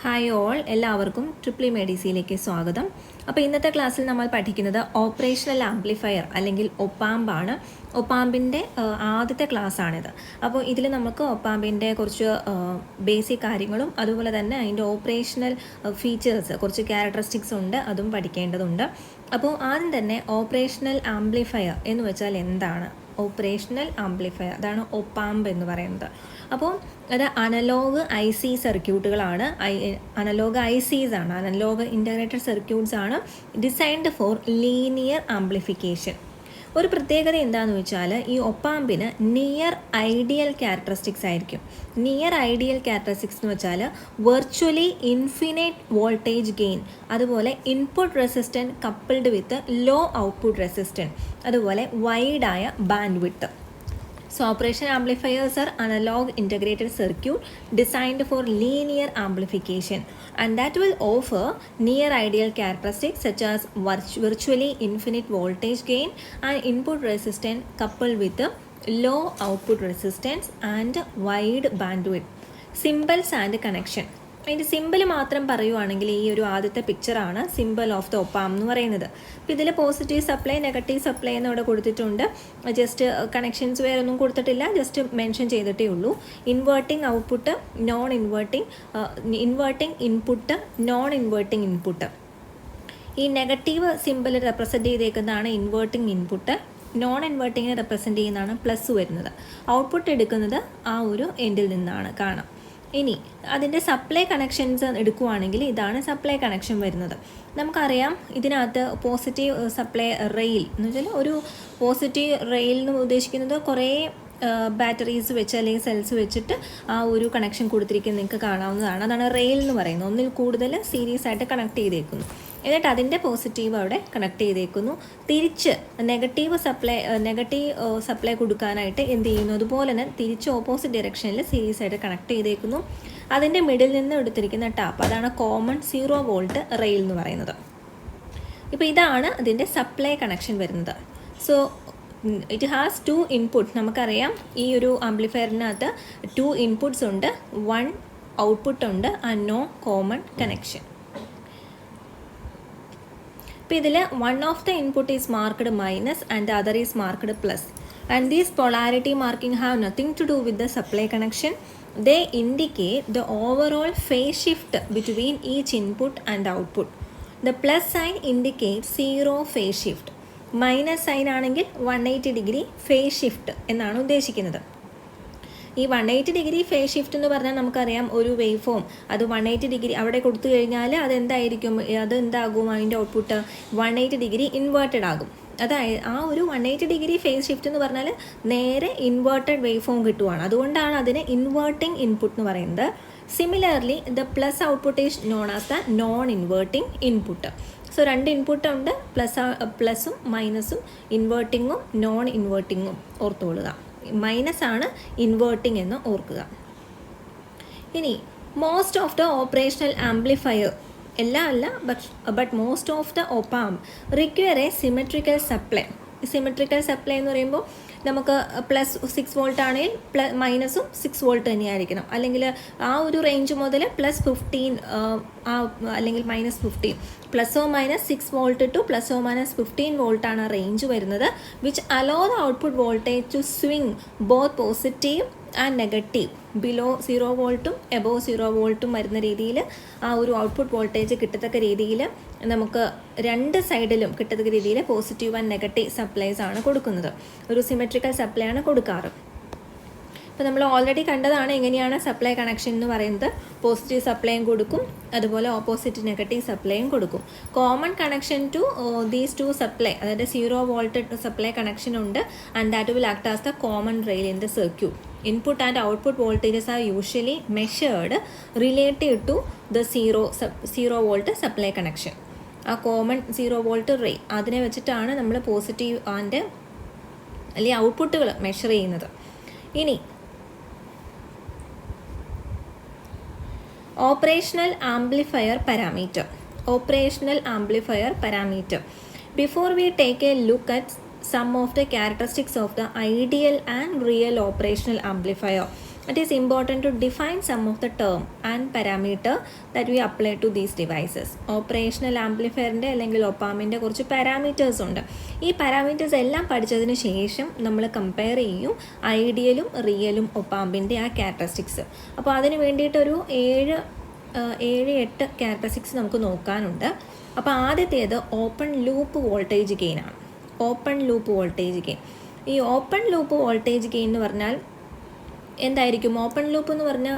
Hi all, എല്ലാവർക്കും triple മെഡിസിയിലേക്ക് സ്വാഗതം. അപ്പോൾ ഇന്നത്തെ ക്ലാസ്സിൽ നമ്മൾ പഠിക്കുന്നത് ഓപ്പറേഷണൽ ആംപ്ലിഫയർ അല്ലെങ്കിൽ ഒപ്പാമ്പാണ്. ഒപ്പാമ്പിൻ്റെ ആദ്യത്തെ ക്ലാസ്സാണിത്. അപ്പോൾ ഇതിൽ നമുക്ക് ഒപ്പാമ്പിൻ്റെ കുറച്ച് ബേസിക് കാര്യങ്ങളും അതുപോലെ തന്നെ അതിൻ്റെ ഓപ്പറേഷണൽ ഫീച്ചേഴ്സ്, കുറച്ച് ക്യാരക്ടറിസ്റ്റിക്സ് ഉണ്ട്, അതും പഠിക്കേണ്ടതുണ്ട്. അപ്പോൾ ആദ്യം തന്നെ ഓപ്പറേഷണൽ ആംപ്ലിഫയർ എന്ന് വെച്ചാൽ എന്താണ്? ഓപ്പറേഷണൽ ആംപ്ലിഫയർ, അതാണ് ഒപ്പാമ്പ് എന്ന് പറയുന്നത്. അപ്പോൾ അത് അനലോഗ് ഐ സി സർക്യൂട്ടുകളാണ്, അനലോഗ് ഐ സീസ് ആണ്, അനലോഗ് ഇൻ്റഗ്രേറ്റഡ് സർക്യൂട്ട്സ് ആണ്, ഡിസൈൻഡ് ഫോർ ലീനിയർ ആംപ്ലിഫിക്കേഷൻ. ഒരു പ്രത്യേകത എന്താണെന്ന് വെച്ചാൽ ഈ ഒപ്പാമ്പിന് നിയർ ഐഡിയൽ ക്യാരക്ടറിസ്റ്റിക്സ് ആയിരിക്കും. നിയർ ഐഡിയൽ ക്യാരക്ടറിസ്റ്റിക്സ് എന്ന് വെച്ചാൽ വെർച്വലി ഇൻഫിനിറ്റ് വോൾട്ടേജ് ഗെയിൻ, അതുപോലെ input resistant coupled with low output resistant, അതുപോലെ വൈഡായ bandwidth. So operation amplifiers are analog integrated circuit designed for linear amplification, and that will offer near ideal characteristics such as virtually infinite voltage gain and input resistance coupled with a low output resistance and wide bandwidth. Symbols and connection. അതിൻ്റെ simple മാത്രം പറയുവാണെങ്കിൽ ഈ ഒരു ആദ്യത്തെ പിക്ചറാണ് simple of the ഒപ്പാം എന്ന് പറയുന്നത്. അപ്പോൾ ഇതിൽ പോസിറ്റീവ് സപ്ലൈ, നെഗറ്റീവ് സപ്ലൈ എന്ന് ഇവിടെ കൊടുത്തിട്ടുണ്ട്. ജസ്റ്റ് കണക്ഷൻസ് വേറെ ഒന്നും കൊടുത്തിട്ടില്ല, ജസ്റ്റ് മെൻഷൻ ചെയ്തിട്ടേ ഉള്ളൂ. Inverting output, non inverting, inverting input, non inverting input. ഈ നെഗറ്റീവ് സിമ്പിൾ റെപ്രസെൻറ്റ് ചെയ്തേക്കുന്നതാണ് ഇൻവേർട്ടിംഗ് ഇൻപുട്ട്, നോൺ ഇൻവേർട്ടിങ്ങിനെ റെപ്രസെൻറ്റ് ചെയ്യുന്നതാണ് പ്ലസ് വരുന്നത്. ഔട്ട്പുട്ട് എടുക്കുന്നത് ആ ഒരു എൻഡിൽ നിന്നാണ് കാണാം. ഇനി അതിൻ്റെ സപ്ലൈ കണക്ഷൻസ് എടുക്കുവാണെങ്കിൽ ഇതാണ് സപ്ലൈ കണക്ഷൻ വരുന്നത്. നമുക്കറിയാം ഇതിനകത്ത് പോസിറ്റീവ് സപ്ലൈ റെയിൽ എന്ന് വെച്ചാൽ ഒരു പോസിറ്റീവ് റെയിൽ എന്ന് ഉദ്ദേശിക്കുന്നത് കുറേ ബാറ്ററീസ് വെച്ച് അല്ലെങ്കിൽ സെൽസ് വെച്ചിട്ട് ആ ഒരു കണക്ഷൻ കൊടുത്തിരിക്കുന്നത് നിങ്ങൾക്ക് കാണാവുന്നതാണ്. അതാണ് റെയിൽ എന്ന് പറയുന്നത്. ഒന്നിൽ കൂടുതൽ സീരീസ് ആയിട്ട് കണക്ട് ചെയ്തേക്കുന്നു. എന്നിട്ട് അതിൻ്റെ പോസിറ്റീവ് അവിടെ കണക്ട് ചെയ്തേക്കുന്നു. തിരിച്ച് നെഗറ്റീവ് സപ്ലൈ കൊടുക്കാനായിട്ട് എന്ത് ചെയ്യുന്നു? അതുപോലെ തന്നെ തിരിച്ച് ഓപ്പോസിറ്റ് ഡയറക്ഷനിൽ സീരീസ് ആയിട്ട് കണക്ട് ചെയ്തേക്കുന്നു. അതിൻ്റെ മിഡിൽ നിന്ന് എടുത്തിരിക്കുന്ന ടാപ്പ്, അതാണ് കോമൺ 0 വോൾട്ട് റെയിൽ എന്ന് പറയുന്നത്. ഇപ്പോൾ ഇതാണ് അതിൻ്റെ സപ്ലൈ കണക്ഷൻ വരുന്നത്. So it has 2 input. നമുക്കറിയാം ഈ ഒരു ആംപ്ലിഫയറിനകത്ത് 2 ഇൻപുട്ട്സ് ഉണ്ട്, 1 ഔട്ട്പുട്ട് ഉണ്ട്, ആൻഡ് നോ കോമൺ കണക്ഷൻ. ഇപ്പോൾ ഇതിൽ one of the input is marked minus and the other is marked plus, and these polarity marking have nothing to do with the supply connection. They indicate the overall phase shift between each input and output. The plus sign indicates 0 phase shift. Minus sign ആണെങ്കിൽ 180 degree phase shift എന്നാണ് ഉദ്ദേശിക്കുന്നത്. ഈ 180 degree phase shift എന്ന് പറഞ്ഞാൽ നമുക്കറിയാം ഒരു wave form അത് 180 degree അവിടെ കൊടുത്തു കഴിഞ്ഞാൽ അതെന്തായിരിക്കും? അതെന്താകും? അതിൻ്റെ ഔട്ട്പുട്ട് 180 ഡിഗ്രി ഇൻവേർട്ടഡ് ആകും. അതായത് ആ ഒരു 180 ഡിഗ്രി ഫേസ് ഷിഫ്റ്റ് എന്ന് പറഞ്ഞാൽ നേരെ ഇൻവേർട്ടഡ് വേവ് ഫോം കിട്ടുവാണ്. അതുകൊണ്ടാണ് അതിന് ഇൻവേർട്ടിംഗ് ഇൻപുട്ട് എന്ന് പറയുന്നത്. Similarly the plus output is known as the non inverting input. So 2 input ഉണ്ട്, പ്ലസും മൈനസും, ഇൻവേർട്ടിങ്ങും നോൺ ഇൻവേർട്ടിങ്ങും ഓർത്തുകൊള്ളുക. മൈനസ് ആണ് ഇൻവേർട്ടിംഗ് എന്ന് ഓർക്കുക. ഇനി most of the operational amplifier, എല്ലാം അല്ല, but most of the ഒപ്പാം require A symmetrical supply. Symmetrical supply എന്ന് പറയുമ്പോൾ നമുക്ക് പ്ലസ് 6 വോൾട്ട് ആണെങ്കിൽ മൈനസും 6 വോൾട്ട് തന്നെയായിരിക്കണം. അല്ലെങ്കിൽ ആ ഒരു റേഞ്ച് മുതൽ +15 അല്ലെങ്കിൽ -15, ±6 വോൾട്ട് ടു ±15 വോൾട്ടാണ് റേഞ്ച് വരുന്നത്. Which allow the output voltage to swing both positive and negative below 0 വോൾട്ടും എബോവ് 0 വോൾട്ടും വരുന്ന രീതിയിൽ ആ ഒരു ഔട്ട്പുട്ട് വോൾട്ടേജ് കിട്ടത്തക്ക രീതിയിൽ നമുക്ക് 2 സൈഡിലും കിട്ടത്തക്ക രീതിയിൽ പോസിറ്റീവ് ആൻഡ് നെഗറ്റീവ് സപ്ലൈസ് ആണ് കൊടുക്കുന്നത്. ഒരു സിമെട്രിക്കൽ സപ്ലൈ ആണ് കൊടുക്കാറ്. അപ്പോൾ നമ്മൾ ഓൾറെഡി കണ്ടതാണ് എങ്ങനെയാണ് സപ്ലൈ കണക്ഷൻ എന്ന് പറയുന്നത്. പോസിറ്റീവ് സപ്ലൈയും കൊടുക്കും, അതുപോലെ ഓപ്പോസിറ്റ് നെഗറ്റീവ് സപ്ലൈയും കൊടുക്കും. Common connection to these 2 supply, അതായത് 0 വോൾട്ട് സപ്ലൈ കണക്ഷൻ ഉണ്ട്, and that will act as the common rail in the circuit. Input and output voltages are usually measured relative to the 0 volt supply connection. ആ common 0 volt ray അതിനെ വെച്ചിട്ടാണ് നമ്മൾ positive and അല്ലെങ്കിൽ ഔട്ട്പുട്ടുകൾ measure ചെയ്യുന്നത്. ഇനി operational amplifier parameter. Before we take a look at some of the characteristics of the ideal and real operational amplifier, it is important to define some of the term and parameter that we apply to these devices. Operational ആംപ്ലിഫയറിൻ്റെ അല്ലെങ്കിൽ ഒപ്പാമിൻ്റെ കുറച്ച് parameters ഉണ്ട്. ഈ parameters എല്ലാം പഠിച്ചതിന് ശേഷം നമ്മൾ കമ്പയർ ചെയ്യും ഐഡിയലും റിയലും ഒപ്പാമ്പിൻ്റെ ആ ക്യാരക്ടറിസ്റ്റിക്സ്. അപ്പോൾ അതിന് വേണ്ടിയിട്ടൊരു 7-8 ക്യാരക്ടറിസ്റ്റിക്സ് നമുക്ക് നോക്കാനുണ്ട്. അപ്പോൾ ആദ്യത്തേത് ഓപ്പൺ ലൂപ്പ് വോൾട്ടേജ് ഗെയിൻ ആണ്. Open loop voltage gain. ഈ ഓപ്പൺ ലൂപ്പ് വോൾട്ടേജ് ഗെയിൻ എന്ന് പറഞ്ഞാൽ എന്തായിരിക്കും? ഓപ്പൺ ലൂപ്പ് എന്ന് പറഞ്ഞാൽ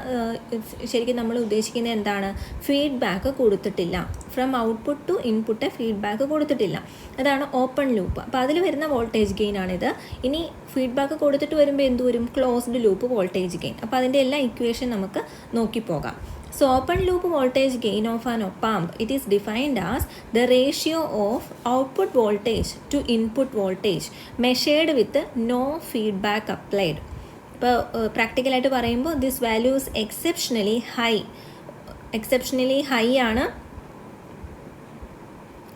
ശരിക്കും നമ്മൾ ഉദ്ദേശിക്കുന്നത് എന്താണ്? ഫീഡ്ബാക്ക് കൊടുത്തിട്ടില്ല, from output to input feedback കൊടുത്തിട്ടില്ല, അതാണ് ഓപ്പൺ ലൂപ്പ്. അപ്പോൾ അതിൽ വരുന്ന വോൾട്ടേജ് ഗെയിൻ ആണിത്. ഇനി ഫീഡ്ബാക്ക് കൊടുത്തിട്ട് വരുമ്പോൾ എന്ത് വരും? Closed loop voltage gain. അപ്പോൾ അതിൻ്റെ എല്ലാ ഇക്വേഷൻ നമുക്ക് നോക്കിപ്പോകാം. So open loop voltage gain of an op-amp, it is defined as the ratio of output voltage to input voltage measured with no feedback applied. ഇപ്പോൾ പ്രാക്ടിക്കലായിട്ട് പറയുമ്പോൾ ദിസ് വാല്യൂസ് എക്സെപ്ഷണലി ഹൈ ആണ്.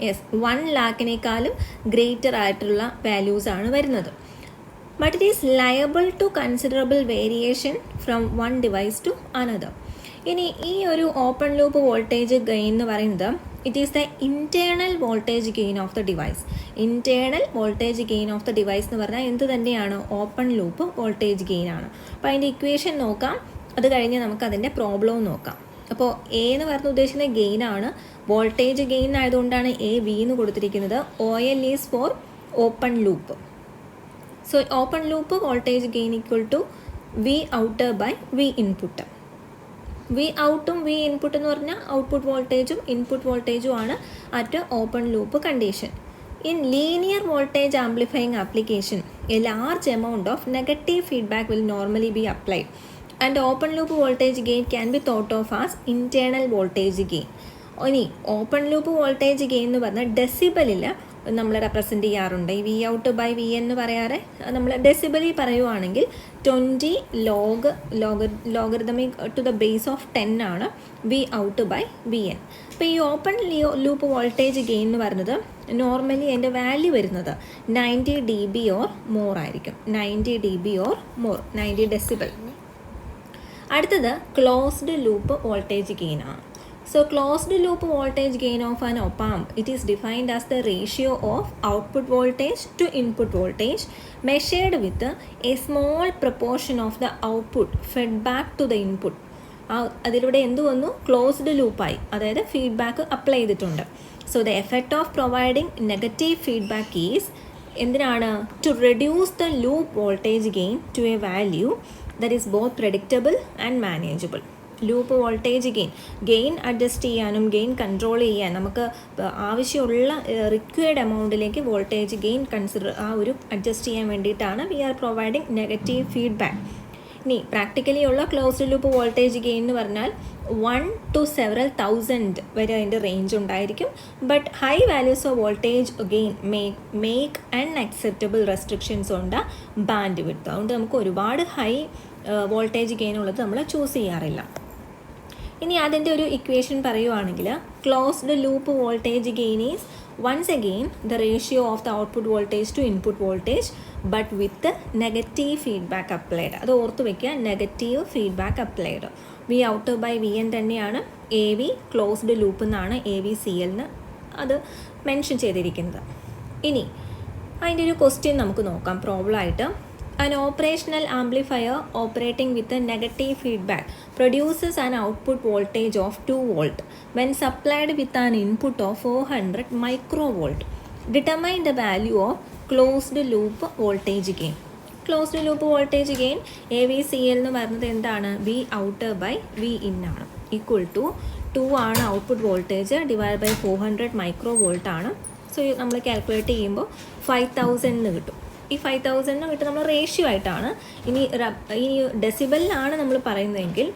Yes, 1 lakhനേക്കാളും greater ആയിട്ടുള്ള values ആണ് വരുന്നത്. But it is liable to considerable variation from one device to another. ഇനി ഈ ഒരു ഓപ്പൺ ലൂപ്പ് വോൾട്ടേജ് ഗെയിൻ എന്ന് പറയുന്നത് it is the internal voltage gain of the device. Internal voltage gain of the device എന്ന് പറഞ്ഞാൽ എന്ത് തന്നെയാണ്? Open loop voltage gain ആണ്. അപ്പോൾ അതിൻ്റെ ഇക്വേഷൻ നോക്കാം, അത് കഴിഞ്ഞ് നമുക്ക് അതിൻ്റെ പ്രോബ്ലവും നോക്കാം. അപ്പോൾ എ എന്ന് പറഞ്ഞ ഉദ്ദേശിക്കുന്ന ഗെയിൻ ആണ്. വോൾട്ടേജ് ഗെയിൻ ആയതുകൊണ്ടാണ് വി എന്ന് കൊടുത്തിരിക്കുന്നത്. OL is for open loop. So open loop voltage gain equal to V outer by V input. V ഔട്ടും വി ഇൻപുട്ട് എന്ന് പറഞ്ഞാൽ ഔട്ട്പുട്ട് വോൾട്ടേജും ഇൻപുട്ട് വോൾട്ടേജും ആണ് at open loop condition. In linear voltage amplifying application a large amount of negative feedback will normally be applied and open loop voltage gain can be thought of as internal voltage gain. ഇനി open loop voltage gain എന്ന് പറഞ്ഞാൽ ഡെസിബലിൽ നമ്മൾ represent ചെയ്യാറുണ്ട്. ഈ V out by V എന്ന് പറയാറ് നമ്മൾ ഡെസിബലിൽ പറയുവാണെങ്കിൽ 20 logarithmic to the base of 10 ആണ് V out by V in. അപ്പോൾ ഈ ഓപ്പൺ ലൂപ്പ് വോൾട്ടേജ് ഗെയിൻ എന്ന് പറയുന്നത് നോർമലി അതിൻ്റെ വാല്യൂ വരുന്നത് 90 dB ഓർ മോർ ആയിരിക്കും. 90 dB ഓർ മോർ, 90 ഡെസിബൽ. അടുത്തത് ക്ലോസ്ഡ് ലൂപ്പ് വോൾട്ടേജ് ഗെയിൻ ആണ്. So closed loop voltage gain of an op-amp, it is defined as the ratio of output voltage to input voltage measured with a small proportion of the output fed back to the input. അതിലൂടെ എന്ത് വന്നു? Closed ലൂപ്പായി, അതായത് feedback apply ചെയ്തിട്ടുണ്ട്. So the effect of providing negative feedback is എന്തിനാണ്? To reduce the loop voltage gain to a value that is both predictable and manageable. Loop voltage gain adjust ചെയ്യാനും gain control ചെയ്യാൻ നമുക്ക് ആവശ്യമുള്ള required എമൗണ്ടിലേക്ക് voltage gain adjust ചെയ്യാൻ വേണ്ടിയിട്ടാണ് we are providing negative feedback. ഇനി practically ഉള്ള closed loop voltage gain എന്ന് പറഞ്ഞാൽ 1 to several thousand വരെ അതിൻ്റെ റേഞ്ച് ഉണ്ടായിരിക്കും. But high values of voltage gain make unacceptable restrictions ഉണ്ട് ബാൻഡ് വിഡ്ത്ത്. അതുകൊണ്ട് നമുക്ക് ഒരുപാട് ഹൈ വോൾട്ടേജ് ഗെയിൻ ഉള്ളത് നമ്മൾ ചൂസ് ചെയ്യാറില്ല. ഇനി അതിൻ്റെ ഒരു ഇക്വേഷൻ പറയുവാണെങ്കിൽ closed loop voltage gain is once again the ratio of the output voltage to input voltage but with negative feedback applied. അത് ഓർത്ത് വയ്ക്കുക, negative feedback applied. V out by V in തന്നെയാണ് AV closed loop എന്നാണ് AVCL എന്ന് അത് mention ചെയ്തിരിക്കുന്നത്. ഇനി അതിൻ്റെ ഒരു ക്വസ്റ്റ്യൻ നമുക്ക് നോക്കാം പ്രോബ്ലമായിട്ട്. An operational amplifier operating with a negative feedback produces an output voltage of 2 volt when supplied with an input of 400 microvolt. Determine the value of closed loop voltage gain. Closed loop voltage gain AVCL എന്ന് പറയുന്നത് എന്താണ്? V out by V in ആണ്. Equal to 2 ആണ് output voltage divide by 400 മൈക്രോവോൾട്ട് ആണ്. So നമ്മൾ calculate ചെയ്യുമ്പോൾ 5000 എന്ന് കിട്ടും. ഈ 5000 കിട്ടും നമ്മൾ റേഷ്യോ ആയിട്ടാണ്. ഇനി ഡെസിബലിലാണ് നമ്മൾ പറയുന്നതെങ്കിൽ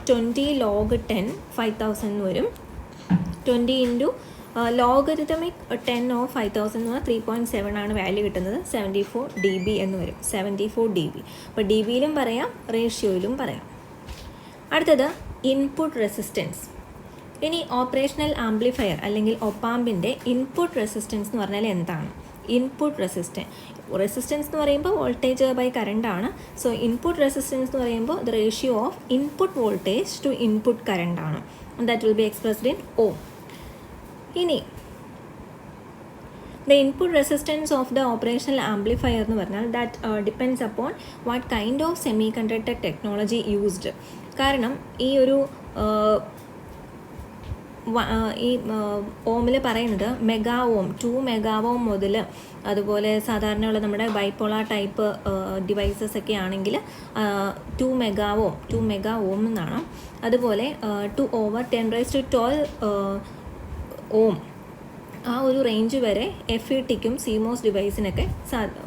20 log 10 5000 എന്ന് വരും. 20 ഇൻറ്റു ലോഗരിതമിക് 10 ഓഫ് 5000 എന്ന് പറഞ്ഞാൽ 3.7 ആണ് വാല്യൂ കിട്ടുന്നത്. 74 dB എന്ന് വരും. 74 dB. അപ്പോൾ ഡി ബിയിലും പറയാം, റേഷ്യോയിലും പറയാം. അടുത്തത് ഇൻപുട്ട് റെസിസ്റ്റൻസ്. ഇനി ഓപ്പറേഷണൽ ആംപ്ലിഫയർ അല്ലെങ്കിൽ ഒപ്പാമ്പിൻ്റെ ഇൻപുട്ട് റെസിസ്റ്റൻസ് എന്ന് പറഞ്ഞാൽ എന്താണ്? ഇൻപുട്ട് റെസിസ്റ്റൻസ് എന്ന് പറയുമ്പോൾ വോൾട്ടേജ് ബൈ കറണ്ട് ആണ്. സോ ഇൻപുട്ട് റെസിസ്റ്റൻസ് എന്ന് പറയുമ്പോൾ the ratio of input voltage to input current ആണ്. That will be expressed in ohm. ഇനി the input resistance of the operational amplifier എന്ന് പറഞ്ഞാൽ that depends upon what kind of semiconductor technology used. കാരണം ഈ ഒരു ഓമിൽ പറയുന്നത് മെഗാ ഓം 2 മെഗാ ഓം മുതൽ അതുപോലെ സാധാരണയുള്ള നമ്മുടെ ബൈപോളാർ ടൈപ്പ് ഡിവൈസസ് ഒക്കെ ആണെങ്കിൽ 2 മെഗാ ഓം എന്നാണ്. അതുപോലെ 2/10⁻12 ഓം ആ ഒരു റേഞ്ച് വരെ FETക്കും CMOS ഡിവൈസിനൊക്കെ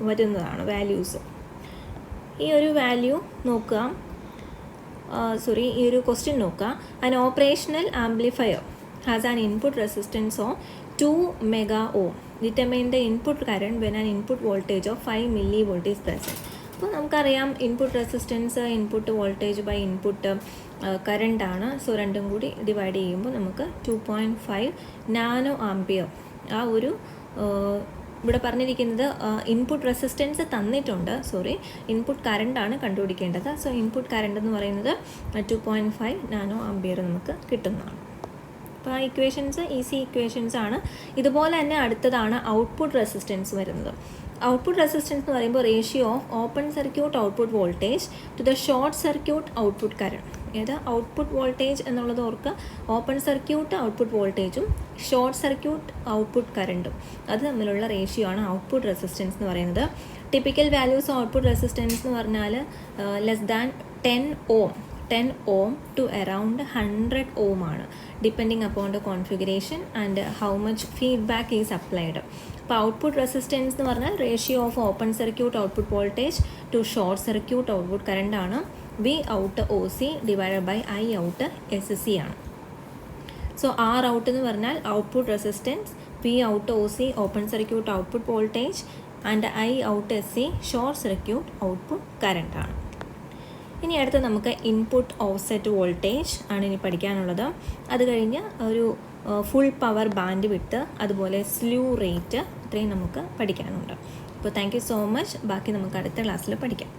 വരുന്നതാണ് വാല്യൂസ്. ഈ ഒരു വാല്യൂ നോക്കുക, ഈ ഒരു ക്വസ്റ്റ്യൻ നോക്കുക. An operational amplifier has an input resistance of 2 mega ohm. Determine the input current when an input voltage of 5 mV is present. അപ്പോൾ നമുക്കറിയാം input resistance input voltage by input current ആണ്. So രണ്ടും കൂടി divide ചെയ്യുമ്പോൾ നമുക്ക് 2.5 nano ampere. ആ ഒരു ഇവിടെ പറഞ്ഞിരിക്കുന്നത് ഇൻപുട്ട് റെസിസ്റ്റൻസ് തന്നിട്ടുണ്ട്, ഇൻപുട്ട് കറണ്ടാണ് കണ്ടുപിടിക്കേണ്ടത്. സോ ഇൻപുട്ട് കറണ്ട് എന്ന് പറയുന്നത് 2.5 നാനോ ആംപിയർ നമുക്ക് കിട്ടുന്നതാണ്. അപ്പോൾ ആ ഇക്വേഷൻസ് ഈസി ഇക്വേഷൻസ് ആണ്. ഇതുപോലെ തന്നെ അടുത്തതാണ് ഔട്ട്പുട്ട് റെസിസ്റ്റൻസ് വരുന്നത്. ഔട്ട്പുട്ട് റെസിസ്റ്റൻസ് എന്ന് പറയുമ്പോൾ ratio of open circuit output voltage to the short circuit output current. ഏത് ഔട്ട്പുട്ട് വോൾട്ടേജ് എന്നുള്ളത് ഓർക്ക് ഓപ്പൺ സർക്യൂട്ട് ഔട്ട്പുട്ട് വോൾട്ടേജും ഷോർട്ട് സർക്യൂട്ട് ഔട്ട്പുട്ട് കറണ്ടും അത് തമ്മിലുള്ള റേഷ്യോ ആണ് ഔട്ട്പുട്ട് റെസിസ്റ്റൻസ് എന്ന് പറയുന്നത്. ടിപ്പിക്കൽ വാല്യൂസ് ഔട്ട്പുട്ട് റെസിസ്റ്റൻസ് എന്ന് പറഞ്ഞാൽ less than 10 ohm to around 100 ohm ആണ്, depending upon the configuration and how much feedback is applied. അപ്പോൾ ഔട്ട്പുട്ട് റെസിസ്റ്റൻസ് എന്ന് പറഞ്ഞാൽ ratio of open circuit output voltage to short circuit output current ആണ്. V out OC divided by I out SC ആണ്. So R out എന്ന് പറഞ്ഞാൽ output resistance, V out OC open circuit output voltage and I out SC short circuit output current ആണ്. ഇനി അടുത്ത് നമുക്ക് input offset voltage ആണ് ഇനി പഠിക്കാനുള്ളത്. അത് കഴിഞ്ഞ് ഒരു ഫുൾ പവർ ബാൻഡ് വിട്ട് അതുപോലെ സ്ലൂ റേറ്റ് ഇത്രയും നമുക്ക് പഠിക്കാനുണ്ട്. അപ്പോൾ താങ്ക് യു സോ മച്ച്. ബാക്കി നമുക്ക് അടുത്ത ക്ലാസ്സിൽ പഠിക്കാം.